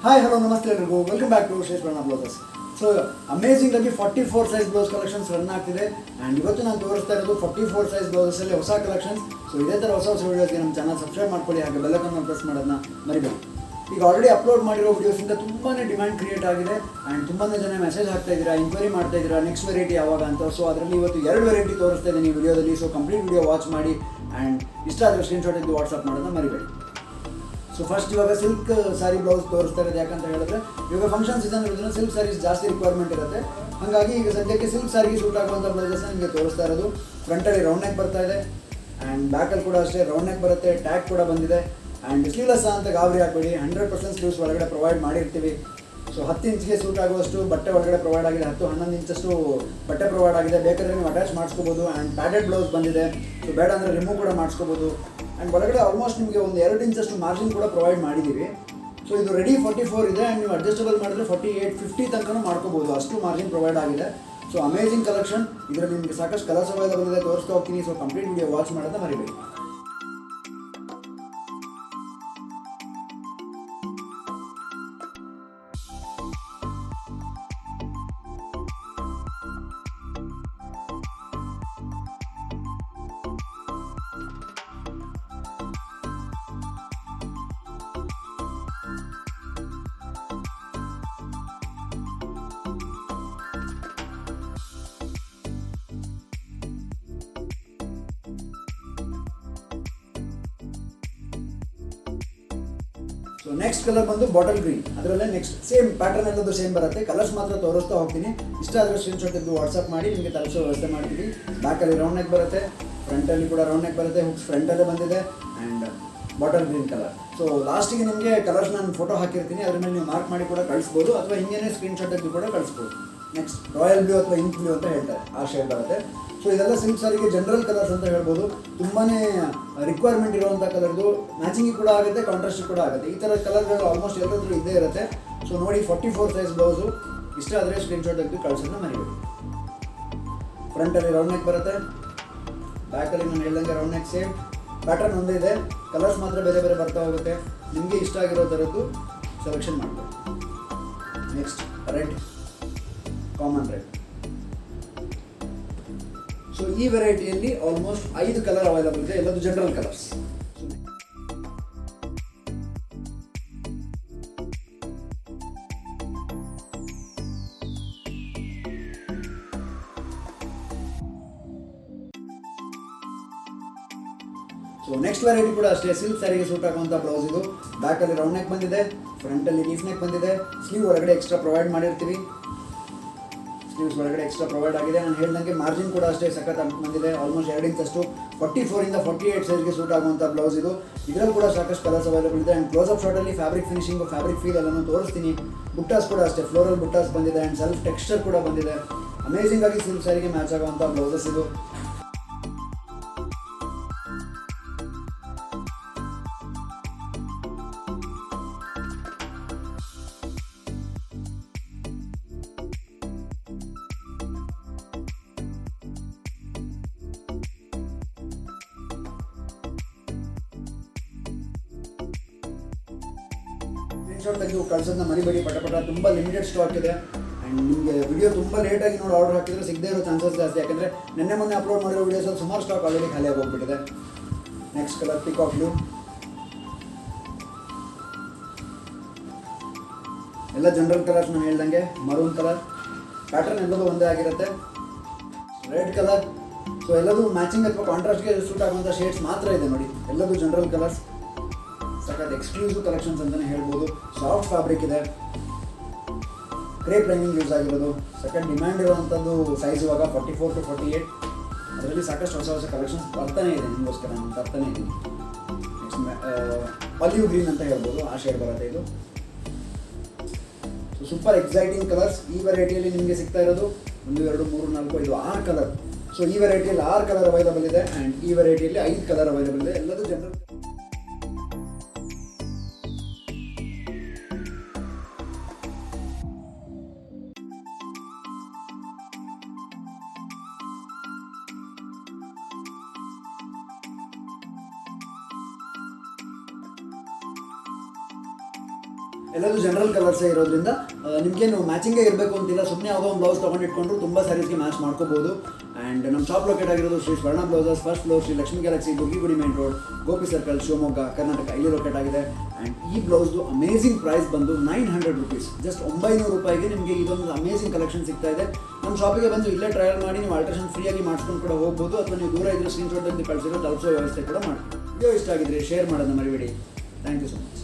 Hi hello ನಮಸ್ತೆ ಎಲ್ರಿಗೂ welcome back to ಶ್ರೇಷ್ಠ ಬ್ಲೌಸಸ್. ಸೊ ಅಮೇಜಿಂಗ್ ಆಗಿ 44 ಸೈಜ್ ಬ್ಲೌಸ್ ಕಲೆಕ್ಷನ್ಸ್ ರನ್ ಆಗ್ತಿದೆ. ಆ್ಯಂಡ್ ಇವತ್ತು ನಾನು ತೋರಿಸ್ತಾ ಇರೋದು 44 ಸೈಜ್ ಬ್ಲೌಸಲ್ಲಿ ಹೊಸ ಕಲೆಕ್ಷನ್ಸ್. ಸೊ ಇದೇ ಥರ ಹೊಸ ವೀಡಿಯೋಸ್ಗೆ ನಮ್ಮ ಚಾನಲ್ ಸಬ್ಸ್ಕ್ರೈಬ್ ಮಾಡ್ಕೊಳ್ಳಿ, ಹಾಗೆ ಬೆಲ್ಲೈಕನ್ನ ಪ್ರೆಸ್ ಮಾಡೋದನ್ನ ಮರಿಬೇಡಿ. ಈಗ ಆಲ್ರೆಡಿ ಅಪ್ಲೋಡ್ ಮಾಡಿರೋ ವೀಡಿಯೋಸಿಂದ ತುಂಬಾ ಡಿಮ್ಯಾಂಡ್ ಕ್ರಿಯೇಟ್ ಆಗಿದೆ. ಆ್ಯಂಡ್ ತುಂಬಾ ಜನ ಮೆಸೇಜ್ ಹಾಕ್ತಾ ಇದ್ದೀರಾ, ಇನ್ಕ್ವೈರಿ ಮಾಡ್ತಾ ಇದ್ದೀರಾ ನೆಕ್ಸ್ಟ್ ವೆರೈಟಿ ಯಾವಾಗ ಅಂತ. ಸೊ ಅದರಲ್ಲಿ ಇವತ್ತು 2 ವೆರೈಟಿ ತೋರಿಸ್ತಾ ಇದ್ದೀನಿ ವಿಡಿಯೋದಲ್ಲಿ. ಸೊ ಕಂಪ್ಲೀಟ್ ವಿಡಿಯೋ ವಾಚ್ ಮಾಡಿ ಆ್ಯಂಡ್ ಇಷ್ಟ ಆದರೆ ಸ್ಕ್ರೀನ್ಶಾಟ್ ಇದ್ದು ವಾಟ್ಸಪ್ ಮಾಡೋದನ್ನ ಮರಿಬೇಡಿ. ಸೊ ಫಸ್ಟ್ ಇವಾಗ ಸಿಲ್ಕ್ ಸ್ಯಾರಿ ಬ್ಲೌಸ್ ತೋರಿಸ್ತಾ ಇರೋದು. ಯಾಕಂತ ಹೇಳಿದ್ರೆ ಇವಾಗ ಫಂಕ್ಷನ್ ಸೀಸನ್ ಇರೋದ್ರಿಂದ ಸಿಲ್ಕ್ ಸ್ಯಾರೀಸ್ ಜಾಸ್ತಿ ರಿಕ್ವೈರ್ಮೆಂಟ್ ಇರುತ್ತೆ. ಹಾಗಾಗಿ ಈಗ ಸದ್ಯಕ್ಕೆ ಸಿಲ್ಕ್ ಸ್ಯಾರಿಗೆ ಸೂಟ್ ಆಗುವಂಥ ಬ್ಲೌಸಸ್ ನಿಮಗೆ ತೋರಿಸ್ತಾ ಇರೋದು. ಫ್ರಂಟಲ್ಲಿ ರೌಂಡ್ ನೆಕ್ ಬರ್ತಾ ಇದೆ ಆ್ಯಂಡ್ ಬ್ಯಾಕಲ್ಲಿ ಕೂಡ ಅಷ್ಟೇ ರೌಂಡ್ ನೆಕ್ ಬರುತ್ತೆ, ಟ್ಯಾಗ್ ಕೂಡ ಬಂದಿದೆ. ಆ್ಯಂಡ್ ಸ್ಲೀವ್ಲೆಸ್ ಅಂತ ಗಾಬರಿ ಹಾಕಬೇಡಿ, 100% ಸ್ಲೀವ್ಸ್ ಒಳಗಡೆ ಪ್ರೊವೈಡ್ ಮಾಡಿರ್ತೀವಿ. ಸೊ 10 ಇಂಚ್ಗೆ ಸೂಟ್ ಆಗುವಷ್ಟು ಬಟ್ಟೆ ಒಳಗಡೆ ಪ್ರೊವೈಡ್ ಆಗಿದೆ, 10-11 ಇಂಚಷ್ಟು ಬಟ್ಟೆ ಪ್ರೊವೈಡ್ ಆಗಿದೆ. ಬೇಕಾದರೆ ನೀವು ಅಟ್ಯಾಚ್ ಮಾಡಿಸ್ಕೋಬೋದು. ಆ್ಯಂಡ್ ಪ್ಯಾಡೆಡ್ ಬ್ಲೌಸ್ ಬಂದಿದೆ. ಸೊ ಬೇಡ ಅಂದರೆ ರಿಮೂವ್ ಕೂಡ ಮಾಡಿಸ್ಕೋಬೋದು. ಆ್ಯಂಡ್ ಒಳಗಡೆ ಆಲ್ಮೋಸ್ಟ್ ನಿಮಗೆ ಒಂದು 2 ಇಂಚಷ್ಟು ಮಾರ್ಜಿನ್ ಕೂಡ ಪ್ರೊವೈಡ್ ಮಾಡಿದ್ದೀವಿ. ಸೊ ಇದು ರೆಡಿ 44 ಇದೆ ಆ್ಯಂಡ್ ನೀವು ಅಡ್ಜಸ್ಟಬಲ್ ಮಾಡಿದ್ರೆ 48-50 ತನಕ ಮಾಡ್ಕೋಬೋದು, ಅಷ್ಟು ಮಾರ್ಜಿನ್ ಪ್ರೊವೈಡ್ ಆಗಿದೆ. So amazing collection. ಇದರಲ್ಲಿ ನಿಮಗೆ ಸಾಕಷ್ಟು ಕಲರ್ಸ್ ಅವೈಲೇಬಲ್ ಇದೆ, ತೋರಿಸ್ತಾ ಹೋಗ್ತೀನಿ. ಸೊ ಕಂಪ್ಲೀಟ್ ವಿಡಿಯೋ ವಾಚ್ ಮಾಡೋದನ್ನ ಮರಿಬೇಡಿ. ಸೊ ನೆಕ್ಸ್ಟ್ ಕಲರ್ ಬಂದು ಬಾಟಲ್ ಗ್ರೀನ್. ಅದರಲ್ಲೇ ನೆಕ್ಸ್ಟ್ ಸೇಮ್ ಪ್ಯಾಟರ್ನ್ ಎಲ್ಲದು ಸೇಮ್ ಬರುತ್ತೆ, ಕಲರ್ಸ್ ಮಾತ್ರ ತೋರಿಸ್ತಾ ಹೋಗ್ತೀನಿ. ಇಷ್ಟ ಆದರೆ ಸ್ಕ್ರೀನ್ಶಾಟ್ ಇದ್ದು ವಾಟ್ಸಪ್ ಮಾಡಿ, ನಿಮಗೆ ತಲುಪಿಸೋ ವ್ಯವಸ್ಥೆ ಮಾಡ್ತೀವಿ. ಬ್ಯಾಕಲ್ಲಿ ರೌಂಡ್ ನೆಕ್ ಬರುತ್ತೆ, ಫ್ರಂಟಲ್ಲಿ ಕೂಡ ರೌಂಡ್ ನೆಕ್ ಬರುತ್ತೆ, ಹುಕ್ಸ್ ಫ್ರಂಟಲ್ಲೇ ಬಂದಿದೆ and bottle green colour. So ಲಾಸ್ಟಿಗೆ ನಿಮಗೆ ಕಲರ್ಸ್ ನಾನು ಫೋಟೋ ಹಾಕಿರ್ತೀನಿ, ಅದ್ರ ಮೇಲೆ ನೀವು ಮಾರ್ಕ್ ಮಾಡಿ ಕೂಡ ಕಳಿಸ್ಬೋದು, ಅಥವಾ ಹಿಂಗೇನೆ ಸ್ಕ್ರೀನ್ಶಾಟ್ ಇದ್ದು ಕೂಡ ಕಳಿಸ್ಬೋದು. ನೆಕ್ಸ್ಟ್ ರಾಯಲ್ ಬ್ಲೂ ಅಥವಾ ಇಂಕ್ ಬ್ಲೂ ಅಂತ ಹೇಳ್ತಾರೆ, ಆ ಶೇಡ್ ಬರುತ್ತೆ. ಸೊ ಇದೆಲ್ಲ ಸಿಲ್ಕ್ ಸಾರಿಗೆ ಜನರಲ್ ಕಲರ್ಸ್ ಅಂತ ಹೇಳ್ಬೋದು. ತುಂಬಾ ರಿಕ್ವೈರ್ಮೆಂಟ್ ಇರುವಂಥ ಕಲರ್ದು, ಮ್ಯಾಚಿಂಗ್ ಕೂಡ ಆಗುತ್ತೆ, ಕಾಂಟ್ರಾಸ್ಟ್ ಕೂಡ ಆಗುತ್ತೆ. ಈ ಥರ ಕಲರ್ಗಳು ಆಲ್ಮೋಸ್ಟ್ ಎಲ್ಲರೂ ಇದ್ದೇ ಇರುತ್ತೆ. ಸೊ ನೋಡಿ 44 ಸೈಜ್ ಬ್ಲೌಸು. ಇಷ್ಟ ಆದರೆ ಸ್ಕ್ರೀನ್ಶಾಟ್ ತೆಗೆದು ಕಳ್ಸೋದನ್ನ ಮರಿಬೇಡಿ. ಫ್ರಂಟಲ್ಲಿ ರೌಂಡ್ ನೆಕ್ ಬರುತ್ತೆ, ಬ್ಯಾಕಲ್ಲಿ ನಾನು ಹೇಳ್ದಂಗೆ ರೌಂಡ್ ನೆಕ್ ಸೇಮ್ ಪ್ಯಾಟರ್ನ್ ಒಂದೇ ಇದೆ, ಕಲರ್ಸ್ ಮಾತ್ರ ಬೇರೆ ಬೇರೆ ಬರ್ತಾ ಹೋಗುತ್ತೆ. ನಿಮಗೆ ಇಷ್ಟ ಆಗಿರೋ ಥರದ್ದು ಸೆಲೆಕ್ಷನ್ ಮಾಡ್ಬೋದು. Next red, common red. So ಈ ವೆರೈಟಿಯಲ್ಲಿ ಆಲ್ಮೋಸ್ಟ್ 5 ಕಲರ್ ಅವೈಲಬಲ್ ಇದೆ, ಎಲ್ಲದು general colours. So next variety ಕೂಡ ಅಷ್ಟೇ, ಸಿಲ್ಕ್ ಸ್ಯಾರಿಗೆ ಸೂಟ್ ಆಗುವಂಥ ಬ್ಲೌಸ್ ಇದು. ಬ್ಯಾಕಲ್ಲಿ ರೌಂಡ್ ನೆಕ್ ಬಂದಿದೆ, ಫ್ರಂಟಲ್ಲಿ ಲೀಫ್ ನೆಕ್ ಬಂದಿದೆ, ಸ್ಲೀವ್ ಒಳಗಡೆ ಎಕ್ಸ್ಟ್ರಾ ಪ್ರೊವೈಡ್ ಮಾಡಿರ್ತೀವಿ. ಸ್ಲೀವ್ಸ್ ಒಳಗಡೆ ಎಕ್ಸ್ಟ್ರಾ ಪ್ರೊವೈಡ್ ಆಗಿದೆ. ನಾನು ಹೇಳ್ದಂಗೆ ಮಾರ್ಜಿನ್ ಕೂಡ ಅಷ್ಟೇ ಸಖತ್ ಬಂದಿದೆ, ಆಲ್ಮೋಸ್ಟ್ 2 ಇಂಚಷ್ಟು. 44 ಇಂದ 48 ಸೈಜ್ಗೆ ಸೂಟ್ ಆಗುವಂಥ ಬ್ಲೌಸ್ ಇದು. ಇದರಲ್ಲಿ ಕೂಡ ಸಾಕಷ್ಟು ಕಲರ್ಸ್ ಅವೈಲೇಬಲ್ ಇದೆ. ಆ್ಯಂಡ್ ಕ್ಲೋಸ್ ಅಪ್ ಶಾರ್ಟಲ್ಲಿ ಫ್ಯಾಬ್ರಿಕ್ ಫಿನಿಶಿಂಗು, ಫ್ಯಾಬ್ರಿಕ್ ಫೀಲ್ ಎಲ್ಲನೂ ತೋರಿಸ್ತೀನಿ. ಬುಟ್ಟಾಸ್ ಕೂಡ ಅಷ್ಟೇ, ಫ್ಲೋರಲ್ ಬುಟ್ಟಾಸ್ ಬಂದಿದೆ ಆ್ಯಂಡ್ ಸೆಲ್ಫ್ ಟೆಕ್ಸ್ಚರ್ ಕೂಡ ಬಂದಿದೆ. ಅಮೇಜಿಂಗ್ ಆಗಿ ಸಿಲ್ಕ್ ಸ್ಯಾರಿಗೆ ಮ್ಯಾಚ್ ಆಗುವಂಥ ಬ್ಲೌಸಸ್ ಇದು. ಸ್ಕ್ರೀನ್ಶಾಟ್ ತೆಗೆದು ಕಳ್ಸೋದನ್ನ ಮರಿಬೇಡಿ, ಪಟ ತುಂಬ ಲಿಮಿಟೆಡ್ ಸ್ಟಾಕ್ ಇದೆ. ಆ್ಯಂಡ್ ನಿಮಗೆ ವಿಡಿಯೋ ತುಂಬ ಲೇಟಾಗಿ ನೋಡಿ ಆರ್ಡರ್ ಹಾಕಿದರೆ ಸಿಗದೇ ಇರೋ ಚಾನ್ಸಸ್ ಜಾಸ್ತಿ, ಯಾಕಂದರೆ ನಿನ್ನೆ ಮೊನ್ನೆ ಅಪ್ಲೋಡ್ ಮಾಡಿರೋ ವೀಡಿಯೋಸಲ್ಲಿ ಸುಮಾರು ಸ್ಟಾಕ್ ಆಲ್ರೆಡಿ ಖಾಲಿ ಆಗೋಗ್ಬಿಟ್ಟಿದೆ. Next colour peacock blue. ಎಲ್ಲ ಜನರಲ್ ಕಲರ್ಸ್ ನಾನು ಹೇಳ್ದಂಗೆ. ಮರೂನ್ ಕಲರ್, ಪ್ಯಾಟರ್ನ್ ಎಲ್ಲದೂ ಒಂದೇ ಆಗಿರುತ್ತೆ. Red colour. ಸೊ ಎಲ್ಲದೂ ಮ್ಯಾಚಿಂಗ್ ಅಥವಾ ಕಾಂಟ್ರಾಸ್ಟ್ಗೆ ಸೂಟ್ ಆಗುವಂಥ ಶೇಡ್ಸ್ ಮಾತ್ರ ಇದೆ ನೋಡಿ, ಎಲ್ಲದೂ ಜನರಲ್ ಕಲರ್ಸ್. ಸಖತ್ ಎಕ್ಸ್ಕ್ಲೂಸಿವ್ ಕಲೆಕ್ಷನ್ಸ್ ಅಂತಲೇ ಹೇಳ್ಬೋದು. ಸಾಫ್ಟ್ ಫ್ಯಾಬ್ರಿಕ್ ಇದೆ, ಕ್ರೇಪ್ ಲೈನಿಂಗ್ ಯೂಸ್ ಆಗಿರೋದು. ಸಖತ್ ಡಿಮ್ಯಾಂಡ್ ಇರುವಂಥದ್ದು ಸೈಜ್ ಇವಾಗ 44 to 48. ಅದರಲ್ಲಿ ಸಾಕಷ್ಟು ಹೊಸ ಕಲೆಕ್ಷನ್ಸ್ ಬರ್ತಾನೆ ಇದೆ, ನಿಮಗೋಸ್ಕರ ನಾನು ತರ್ತಾನೆ ಇದ್ದೀನಿ. ನೆಕ್ಸ್ಟ್ ಆಲಿವ್ ಗ್ರೀನ್ ಅಂತ ಹೇಳ್ಬೋದು, ಆ ಶೇಡ್ ಬರುತ್ತೆ ಇದು. So super exciting colours. ಈ ವೆರೈಟಿಯಲ್ಲಿ ನಿಮಗೆ ಸಿಗ್ತಾ ಇರೋದು 1, 2, 3, 4, 5, 6 ಕಲರ್. ಸೊ ಈ ವೆರೈಟಿಯಲ್ಲಿ 6 ಕಲರ್ ಅವೈಲೇಬಲ್ ಇದೆ ಆ್ಯಂಡ್ ಈ ವೆರೈಟಿಯಲ್ಲಿ 5 ಕಲರ್ ಅವೈಲೇಬಲ್ ಇದೆ, ಎಲ್ಲದೂ ಜನರಲ್. ಎಲ್ಲದೂ ಜನರಲ್ ಕಲರ್ಸೇ ಇರೋದ್ರಿಂದ ನಿಮಗೇನು ಮ್ಯಾಚಿಂಗೇ ಇರಬೇಕು ಅಂತಿಲ್ಲ, ಸುಮ್ಮನೆ ಯಾವುದೋ ಒಂದು ಬ್ಲೌಸ್ ತೊಗೊಂಡಿಟ್ಕೊಂಡ್ರು ತುಂಬ ಸ್ಯಾರೀಸ್ಗೆ ಮ್ಯಾಚ್ ಮಾಡ್ಕೋಬೋದು. ಆ್ಯಂಡ್ ನಮ್ಮ ಶಾಪ್ ಲೊಕೇಟ್ ಆಗಿರೋದು Shri Swarna blouses, first floor, Shri Lakshmi galaxy, Durgigudi main road, Gopi circle, Shivamogga, Karnataka, ಇಲ್ಲಿ ಲೊಕೇಟ್ ಆಗಿದೆ. ಆ್ಯಂಡ್ ಈ ಬ್ಲೌಸ್ದು ಅಮೇಸಿಂಗ್ ಪ್ರೈಸ್ ಬಂದು 900 ರೂಪೀಸ್, ಜಸ್ಟ್ 900 ರೂಪಾಯಿಗೆ ನಿಮಗೆ ಇದೊಂದು ಅಮೇಸಿಂಗ್ ಕಲೆಕ್ಷನ್ ಸಿಗ್ತಾ ಇದೆ. ನಮ್ಮ ಶಾಪಿಗೆ ಬಂದು ಇಲ್ಲೇ ಟ್ರಯಲ್ ಮಾಡಿ ನೀವು ಆಲ್ಟ್ರೇಷನ್ ಫ್ರೀಯಾಗಿ ಮಾಡಿಸ್ಕೊಂಡು ಕೂಡ ಹೋಗ್ಬೋದು, ಅಥವಾ ನೀವು ದೂರ ಇದ್ದರೆ ಸ್ಕ್ರೀನ್ಶಾಟ್ ಅಂತ ಕಳಿಸಿರೋ ತಲುಪಿಸೋ ವ್ಯವಸ್ಥೆ ಕೂಡ ಮಾಡಿ. ವಿಡಿಯೋ ಇಷ್ಟ ಆಗಿದ್ರೆ ಶೇರ್ ಮಾಡೋದನ್ನ ಮರಿಬೇಡಿ. Thank you so much.